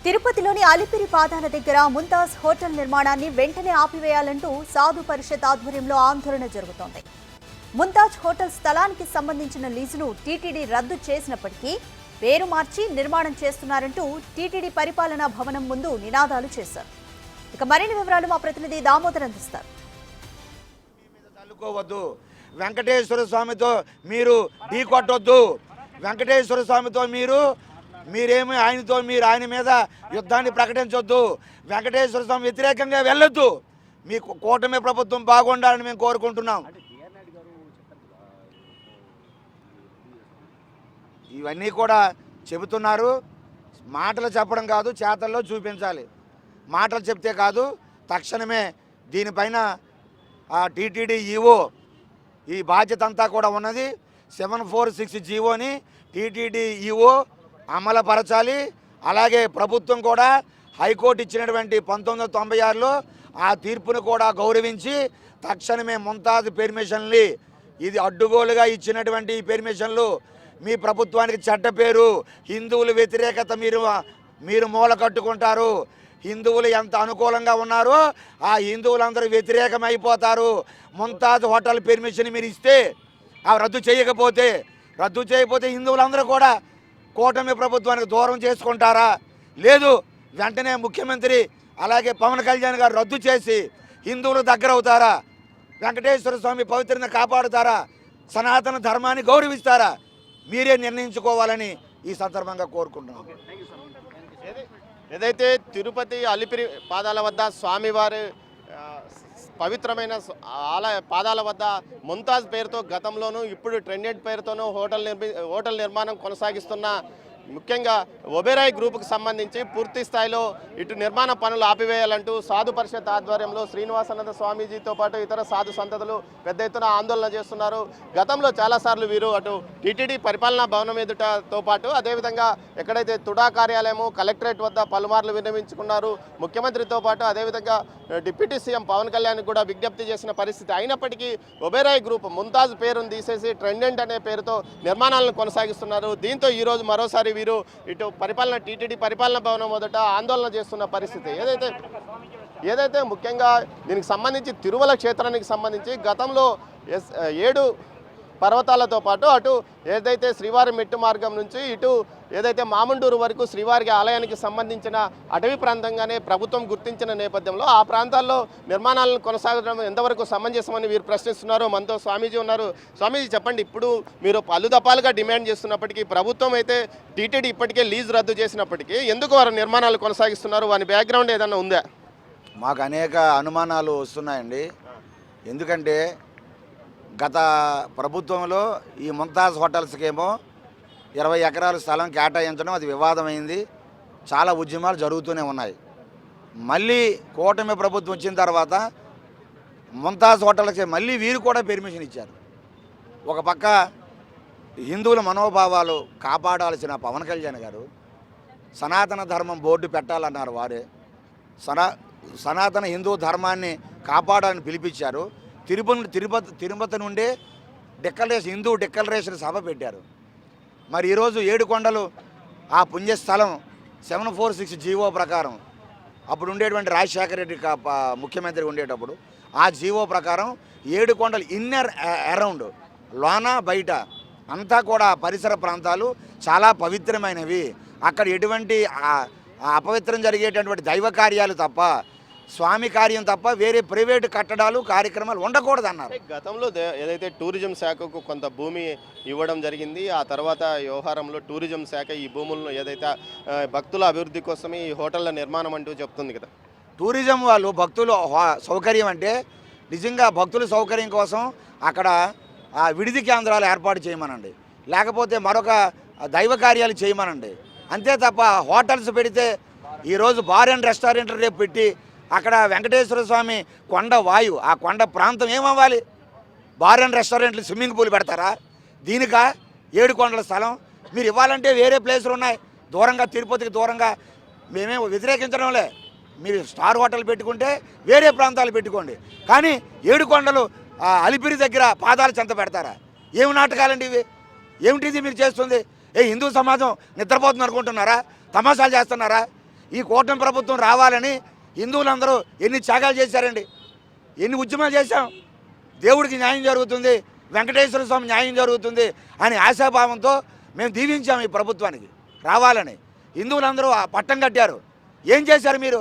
తిరుపతిలోని అలిపిరి పాదాల దగ్గర ముంతాజ్ హోటల్ నిర్మాణాన్ని వెంటనే ఆపివేయాలంటూ సాధు పరిషత్ ఆధ్వర్యంలో ఆందోళన జరుగుతోంది. ముంతాజ్ హోటల్ స్థలానికి సంబంధించిన లీజును టీటీడీ రద్దు చేసినప్పటికీ పేరు మార్చి నిర్మాణం చేస్తున్నారంటూ టీటీడీ పరిపాలనా భవనం ముందు నినాదాలు చేశారు. ఇక మరిన్ని వివరాలు మా ప్రతినిధి దామోదర్ అందిస్తారు. వెంకటేశ్వర స్వామితో మీరు ఢీ కొట్టొద్దు. వెంకటేశ్వర స్వామితో మీరేమి ఆయన మీద యుద్ధాన్ని ప్రకటించొద్దు. వెంకటేశ్వర స్వామి వ్యతిరేకంగా వెళ్ళొద్దు. మీ కూటమి ప్రభుత్వం బాగుండాలని మేము కోరుకుంటున్నాం. ఇవన్నీ కూడా చెబుతున్నారు. మాటలు చెప్పడం కాదు, చేతల్లో చూపించాలి. మాటలు చెప్తే కాదు, తక్షణమే దీనిపైన టీటీడీ ఈవో ఈ బాధ్యత అంతా కూడా ఉన్నది. 746 జీవోని టీటీడీ ఈవో అమలుపరచాలి. అలాగే ప్రభుత్వం కూడా హైకోర్టు ఇచ్చినటువంటి 1996లో ఆ తీర్పును కూడా గౌరవించి తక్షణమే ముంతాజ్ పెర్మిషన్లు ఇది అడ్డుగోలుగా ఇచ్చినటువంటి ఈ పెర్మిషన్లు మీ ప్రభుత్వానికి చెడ్డ పేరు. హిందువుల వ్యతిరేకత మీరు మూల కట్టుకుంటారు. హిందువులు ఎంత అనుకూలంగా ఉన్నారో ఆ హిందువులందరూ వ్యతిరేకమైపోతారు. ముంతాజ్ హోటల్ పెర్మిషన్ మీరు ఇస్తే రద్దు చేయకపోతే హిందువులందరూ కూడా కూటమి ప్రభుత్వానికి దూరం చేసుకుంటారా? లేదు, వెంటనే ముఖ్యమంత్రి అలాగే పవన్ కళ్యాణ్ గారు రద్దు చేసి హిందువులు దగ్గర అవుతారా? వెంకటేశ్వర స్వామి పవిత్రతను కాపాడుతారా? సనాతన ధర్మాన్ని గౌరవిస్తారా? మీరే నిర్ణయించుకోవాలని ఈ సందర్భంగా కోరుకుంటున్నాం. ఏదైతే తిరుపతి అలిపిరి పాదాల వద్ద స్వామివారి పవిత్రమైన ఆలయ పాదాల వద్ద ముంతాజ్ పేరుతో గతంలోనూ ఇప్పుడు ట్రెండెడ్ పేరుతోనూ హోటల్ నిర్మాణం కొనసాగిస్తున్న ముఖ్యంగా ఒబెరాయ్ గ్రూపుకు సంబంధించి పూర్తి స్థాయిలో ఇటు నిర్మాణ పనులు ఆపివేయాలంటూ సాధు పరిషత్ ఆధ్వర్యంలో శ్రీనివాసానంద స్వామీజీతో పాటు ఇతర సాధు సంతతులు పెద్ద ఎత్తున ఆందోళన చేస్తున్నారు. గతంలో చాలాసార్లు వీరు అటు టీటీడీ పరిపాలనా భవనం ఎదుటతో పాటు అదేవిధంగా ఎక్కడైతే తుడా కార్యాలయము కలెక్టరేట్ వద్ద పలుమార్లు విన్నవించుకున్నారు. ముఖ్యమంత్రితో పాటు అదేవిధంగా డిప్యూటీ సీఎం పవన్ కళ్యాణ్ కూడా విజ్ఞప్తి చేసిన పరిస్థితి అయినప్పటికీ ఒబెరాయ్ గ్రూప్ ముంతాజ్ పేరును తీసేసి ట్రెండెంట్ అనే పేరుతో నిర్మాణాలను కొనసాగిస్తున్నారు. దీంతో ఈరోజు మరోసారి వీరు ఇటు టీటీడీ పరిపాలనా భవనం మొదట ఆందోళన చేస్తున్న పరిస్థితి. ఏదైతే ముఖ్యంగా దీనికి సంబంధించి తిరుమల క్షేత్రానికి సంబంధించి గతంలో 7 పర్వతాలతో పాటు అటు ఏదైతే శ్రీవారి మెట్టు మార్గం నుంచి ఇటు ఏదైతే మామండూరు వరకు శ్రీవారికి ఆలయానికి సంబంధించిన అటవీ ప్రాంతంగానే ప్రభుత్వం గుర్తించిన నేపథ్యంలో ఆ ప్రాంతాల్లో నిర్మాణాలను కొనసాగడం ఎంతవరకు సమంజసమని వీరు ప్రశ్నిస్తున్నారు. మనతో స్వామీజీ ఉన్నారు. స్వామీజీ చెప్పండి, ఇప్పుడు మీరు పలు దఫాలుగా డిమాండ్ చేస్తున్నప్పటికీ ప్రభుత్వం అయితే టీటీడీ ఇప్పటికే లీజ్ రద్దు చేసినప్పటికీ ఎందుకు వారు నిర్మాణాలు కొనసాగిస్తున్నారు? వారి బ్యాక్గ్రౌండ్ ఏదన్నా ఉందా? మాకు అనేక అనుమానాలు వస్తున్నాయండి. ఎందుకంటే గత ప్రభుత్వంలో ఈ ముంతాజ్ హోటల్స్కేమో 20 ఎకరాల స్థలం కేటాయించడం అది వివాదమైంది. చాలా ఉద్యమాలు జరుగుతూనే ఉన్నాయి. మళ్ళీ కూటమి ప్రభుత్వం వచ్చిన తర్వాత ముంతాజ్ హోటల్స్కి మళ్ళీ వీరు కూడా పెర్మిషన్ ఇచ్చారు. ఒక పక్క హిందువుల మనోభావాలు కాపాడాల్సిన పవన్ కళ్యాణ్ గారు సనాతన ధర్మం బోర్డు పెట్టాలన్నారు. వారే సనాతన హిందూ ధర్మాన్ని కాపాడాలని పిలిపించారు. తిరుపతి నుండే హిందూ డిక్లరేషన్ సభ పెట్టారు. మరి ఈరోజు 7 కొండలు ఆ పుణ్యస్థలం 746 జీవో ప్రకారం అప్పుడు ఉండేటువంటి రాజశేఖర రెడ్డి ముఖ్యమంత్రి ఉండేటప్పుడు ఆ జీవో ప్రకారం 7 కొండలు ఇన్నర్ అరౌండ్ లోన బయట అంతా కూడా పరిసర ప్రాంతాలు చాలా పవిత్రమైనవి. అక్కడ ఎటువంటి అపవిత్రం జరిగేటటువంటి దైవ కార్యాలు తప్ప స్వామి కార్యం తప్ప వేరే ప్రైవేటు కట్టడాలు కార్యక్రమాలు ఉండకూడదన్నారు. గతంలో ఏదైతే టూరిజం శాఖకు కొంత భూమి ఇవ్వడం జరిగింది. ఆ తర్వాత వ్యవహారంలో టూరిజం శాఖ ఈ భూములను ఏదైతే భక్తుల అభివృద్ధి కోసమే ఈ హోటళ్ల నిర్మాణం అంటూ చెప్తుంది కదా. టూరిజం వాళ్ళు భక్తులు సౌకర్యం అంటే నిజంగా భక్తుల సౌకర్యం కోసం అక్కడ విడిది కేంద్రాలు ఏర్పాటు చేయమనండి, లేకపోతే మరొక దైవ కార్యాలు చేయమనండి. అంతే తప్ప హోటల్స్ పెడితే ఈరోజు బార్ అండ్ రెస్టారెంట్లు రేపు పెట్టి అక్కడ వెంకటేశ్వర స్వామి కొండ ఆ కొండ ప్రాంతం ఏమవ్వాలి? బార్ అండ్ రెస్టారెంట్లు స్విమ్మింగ్ పూల్ పెడతారా? దీనికా 7 కొండల స్థలం మీరు ఇవ్వాలంటే వేరే ప్లేసులు ఉన్నాయి దూరంగా, తిరుపతికి దూరంగా. మేమేం వ్యతిరేకించడంలే. మీరు స్టార్ హోటల్ పెట్టుకుంటే వేరే ప్రాంతాలు పెట్టుకోండి, కానీ 7 కొండలు అలిపిరి దగ్గర పాదాలు చెంత పెడతారా? ఏమి నాటకాలండి ఇవి? ఏమిటిది మీరు చేస్తుంది? హిందూ సమాజం నిద్రపోతుంది అనుకుంటున్నారా? తమాషాలు చేస్తున్నారా? ఈ కూటమి ప్రభుత్వం రావాలని హిందువులందరూ ఎన్ని త్యాగాలు చేశారండి, ఎన్ని ఉద్యమాలు చేశాం. దేవుడికి న్యాయం జరుగుతుంది, వెంకటేశ్వర స్వామి న్యాయం జరుగుతుంది అని ఆశాభావంతో మేము దీవించాము ఈ ప్రభుత్వానికి రావాలని. హిందువులందరూ ఆ పట్టం కట్టారు. ఏం చేశారు మీరు?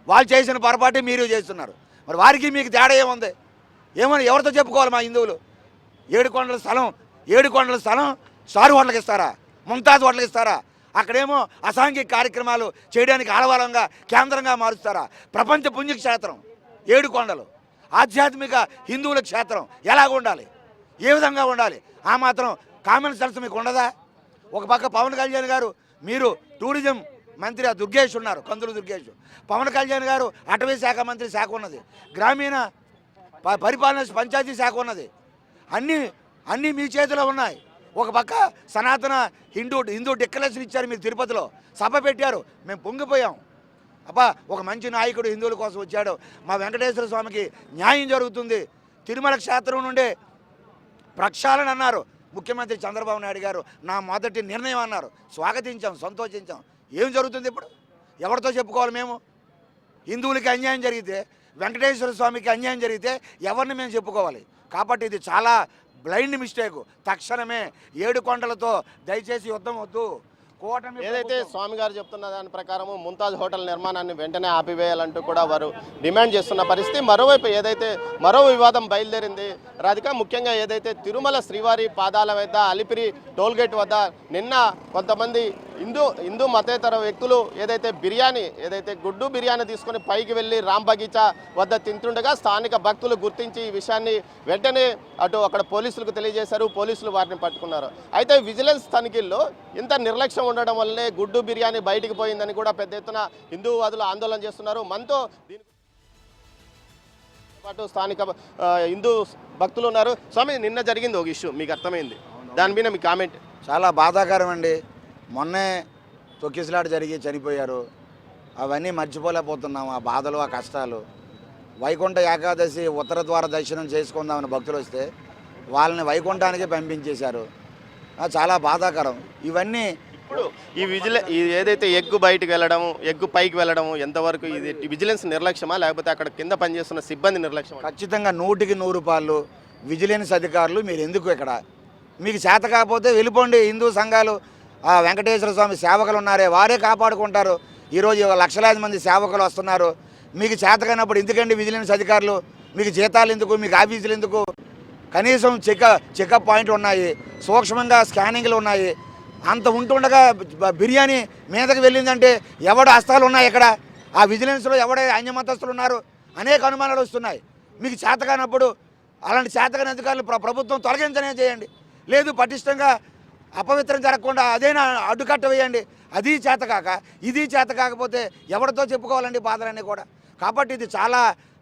వాళ్ళు చేసిన పొరపాటే మీరు చేస్తున్నారు. మరి వారికి మీకు తేడా ఏముంది? ఏమని ఎవరితో చెప్పుకోవాలి? మా హిందువులు 7 కొండల స్థలం షారు హోటల్కి ఇస్తారా? ముంతాజ్ హోటల్కి ఇస్తారా? అక్కడేమో అసాంఘిక కార్యక్రమాలు చేయడానికి ఆడవాళ్ళంగా కేంద్రంగా మారుస్తారా? ప్రపంచ పుణ్యక్షేత్రం 7 కొండలు, ఆధ్యాత్మిక హిందువుల క్షేత్రం ఎలాగ ఉండాలి? ఏ విధంగా ఉండాలి? ఆ మాత్రం కామన్ సెన్స్ మీకు ఉండదా? ఒక పక్క పవన్ కళ్యాణ్ గారు, మీరు టూరిజం మంత్రి దుర్గేష్ ఉన్నారు, కందులు దుర్గేష్. పవన్ కళ్యాణ్ గారు అటవీ శాఖ మంత్రి శాఖ ఉన్నది, గ్రామీణ పరిపాలన పంచాయతీ శాఖ ఉన్నది. అన్నీ మీ చేతిలో ఉన్నాయి. ఒక పక్క సనాతన హిందూ డిక్లరేషన్ ఇచ్చారు మీరు తిరుపతిలో, సభ పెట్టారు, మేము పొంగిపోయాం. అబ్బా, ఒక మంచి నాయకుడు హిందువుల కోసం వచ్చాడు, మా వెంకటేశ్వర స్వామికి న్యాయం జరుగుతుంది, తిరుమల క్షేత్రం నుండే ప్రక్షాళన అన్నారు ముఖ్యమంత్రి చంద్రబాబు నాయుడు గారు. నా మొదటి నిర్ణయం అన్నారు, స్వాగతించాం, సంతోషించాం. ఏం జరుగుతుంది ఇప్పుడు? ఎవరితో చెప్పుకోవాలి మేము? హిందువులకి అన్యాయం జరిగితే, వెంకటేశ్వర స్వామికి అన్యాయం జరిగితే ఎవరిని మేము చెప్పుకోవాలి? కాబట్టి ఇది చాలా బ్లైండ్ మిస్టేక్. తక్షణమే 7 కొండలతో దయచేసి యుద్ధం వద్దు. ఏదైతే స్వామి గారు చెప్తున్న దాని ప్రకారము ముంతాజ్ హోటల్ నిర్మాణాన్ని వెంటనే ఆపివేయాలంటూ కూడా వారు డిమాండ్ చేస్తున్న పరిస్థితి. మరోవైపు ఏదైతే మరో వివాదం బయలుదేరింది రాధిక, ముఖ్యంగా ఏదైతే తిరుమల శ్రీవారి పాదాల వద్ద అలిపిరి టోల్గేట్ వద్ద నిన్న కొంతమంది హిందూ మతేతర వ్యక్తులు ఏదైతే గుడ్డు బిర్యానీ తీసుకొని పైకి వెళ్ళి రామ్ బగీచా వద్ద తింటుండగా స్థానిక భక్తులు గుర్తించి ఈ విషయాన్ని వెంటనే అక్కడ పోలీసులకు తెలియజేశారు. పోలీసులు వారిని పట్టుకున్నారు. అయితే విజిలెన్స్ తనిఖీల్లో ఇంత నిర్లక్ష్యం ఉండడం వల్లే గుడ్డు బిర్యానీ బయటికి పోయిందని కూడా పెద్ద ఎత్తున హిందూవాదులు ఆందోళన చేస్తున్నారు. మనతో దీనికి పాటు స్థానిక హిందూ భక్తులు ఉన్నారు. స్వామి, నిన్న జరిగింది ఒక ఇష్యూ, మీకు అర్థమైంది, దాని మీద మీ కామెంట్? చాలా బాధాకరం అండి. మొన్నే తొక్కిసలాట జరిగి చనిపోయారు. అవన్నీ మర్చిపోలేకపోతున్నాం, ఆ బాధలు, ఆ కష్టాలు. వైకుంఠ ఏకాదశి ఉత్తర ద్వార దర్శనం చేసుకుందామని భక్తులు వస్తే వాళ్ళని వైకుంఠానికి పంపించేశారు. చాలా బాధాకరం. ఇవన్నీ ఇప్పుడు ఈ ఏదైతే ఎగ్గు బయటకు వెళ్ళడం, ఎగ్గు పైకి వెళ్ళడం ఎంతవరకు ఇది విజిలెన్స్ నిర్లక్ష్యమా, లేకపోతే అక్కడ కింద పనిచేస్తున్న సిబ్బంది నిర్లక్ష్యమా? ఖచ్చితంగా 100కి 100 విజిలెన్స్ అధికారులు మీరు ఎందుకు ఇక్కడ? మీకు చేత కాకపోతే వెళ్ళిపోండి. హిందూ సంఘాలు, వెంకటేశ్వర స్వామి సేవకులు ఉన్నారే, వారే కాపాడుకుంటారు. ఈరోజు లక్షలాది మంది సేవకులు వస్తున్నారు. మీకు చేతకైనప్పుడు ఎందుకండి విజిలెన్స్ అధికారులు? మీకు జీతాలు ఎందుకు? మీకు ఆఫీసులు ఎందుకు? కనీసం చెకప్ పాయింట్లు ఉన్నాయి, సూక్ష్మంగా స్కానింగ్లు ఉన్నాయి. అంత ఉంటుండగా బిర్యానీ మీదకి వెళ్ళిందంటే ఎవడు హస్తాలు ఉన్నాయి ఇక్కడ? ఆ విజిలెన్స్లో ఎవడే అన్యమతస్తులు ఉన్నారు? అనేక అనుమానాలు వస్తున్నాయి. మీకు చేతకానప్పుడు అలాంటి చేతకాని అధికారులు ప్రభుత్వం తొలగించనే చేయండి. లేదు, పటిష్టంగా అపవిత్రం జరగకుండా అదేనా అడ్డుకట్ట వేయండి. అది చేతకాక ఇది చేత కాకపోతే ఎవరితో చెప్పుకోవాలండి బాధలన్నీ కూడా? కాబట్టి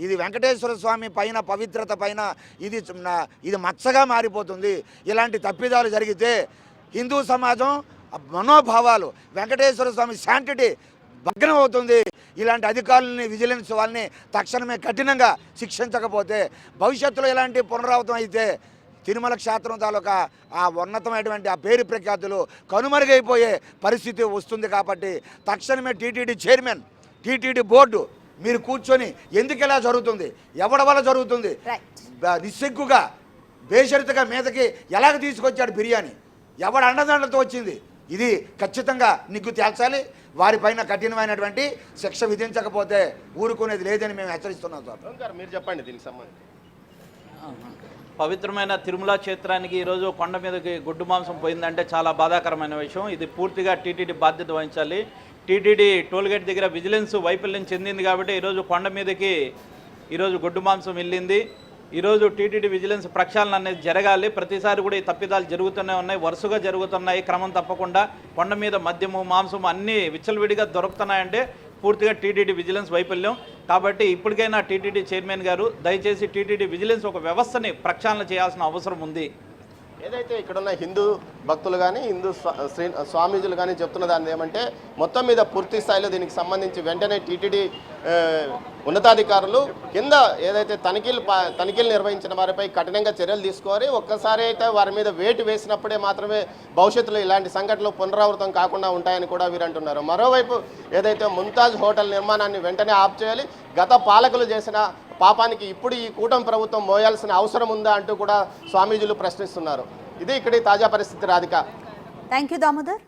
ఇది వెంకటేశ్వర స్వామి పైన, పవిత్రత పైన ఇది మచ్చగా మారిపోతుంది. ఇలాంటి తప్పిదాలు జరిగితే హిందూ సమాజం మనోభావాలు, వెంకటేశ్వర స్వామి శాంటిటీ భగ్నం అవుతుంది. ఇలాంటి అధికారులని, విజిలెన్స్ వాళ్ళని తక్షణమే కఠినంగా శిక్షించకపోతే భవిష్యత్తులో ఇలాంటి పునరావృతం అయితే తిరుమల క్షేత్రం తాలూకా ఆ ఉన్నతమైనటువంటి ఆ పేరు ప్రఖ్యాతులు కనుమరుగైపోయే పరిస్థితి వస్తుంది. కాబట్టి తక్షణమే టీటీడీ చైర్మన్, టీటీడీ బోర్డు మీరు కూర్చొని ఎందుకు ఇలా జరుగుతుంది, ఎవడి వల్ల జరుగుతుంది, నిస్సిగ్గుగా బేషరతుగా మీదకి ఎలాగ తీసుకొచ్చాడు బిర్యానీ, ఎవడు అండదండలతో వచ్చింది, ఇది ఖచ్చితంగా నిగ్గు తేల్చాలి. వారిపైన కఠినమైనటువంటి శిక్ష విధించకపోతే ఊరుకునేది లేదని మేము హెచ్చరిస్తున్నాం. సార్, మీరు చెప్పండి దీనికి సంబంధించి. పవిత్రమైన తిరుమల క్షేత్రానికి ఈరోజు కొండ మీదకి గుడ్డు మాంసం పోయిందంటే చాలా బాధాకరమైన విషయం. ఇది పూర్తిగా టీటీడీ బాధ్యత వహించాలి. టీటీడీ టోల్గేట్ దగ్గర విజిలెన్స్ వైఫల్యం చెందింది కాబట్టి ఈరోజు కొండ మీదకి గుడ్డు మాంసం వెళ్ళింది. ఈరోజు టీటీడీ విజిలెన్స్ ప్రక్షాళన అనేది జరగాలి. ప్రతిసారి కూడా ఈ తప్పిదాలు జరుగుతూనే ఉన్నాయి, వరుసగా జరుగుతున్నాయి. క్రమం తప్పకుండా కొండ మీద మద్యము, మాంసము అన్నీ విచ్చలవిడిగా దొరుకుతున్నాయంటే పూర్తిగా టీటీడీ విజిలెన్స్ వైఫల్యం. కాబట్టి ఇప్పటికైనా టీటీడీ చైర్మన్ గారు దయచేసి టీటీడీ విజిలెన్స్ ఒక వ్యవస్థని ప్రక్షాళన చేయాల్సిన అవసరం ఉంది. ఏదైతే ఇక్కడున్న హిందూ భక్తులు కానీ హిందూ స్వామీజులు కానీ చెప్తున్న దాన్ని ఏమంటే మొత్తం మీద పూర్తి స్థాయిలో దీనికి సంబంధించి వెంటనే టీటీడీ ఉన్నతాధికారులు కింద ఏదైతే తనిఖీలు నిర్వహించిన వారిపై కఠినంగా చర్యలు తీసుకోవాలి. ఒక్కసారి అయితే వారి మీద వేటు వేసినప్పుడే మాత్రమే భవిష్యత్తులో ఇలాంటి సంఘటనలు పునరావృతం కాకుండా ఉంటాయని కూడా వీరు అంటున్నారు. మరోవైపు ఏదైతే ముంతాజ్ హోటల్ నిర్మాణాన్ని వెంటనే ఆఫ్ చేయాలి, గత పాలకులు చేసిన పాపానికి ఇప్పుడు ఈ కూటమి ప్రభుత్వం మోయాల్సిన అవసరం ఉందా అంటూ కూడా స్వామీజీలు ప్రశ్నిస్తున్నారు. ఇది ఇక్కడి తాజా పరిస్థితి. రాధిక. Thank you Damodar.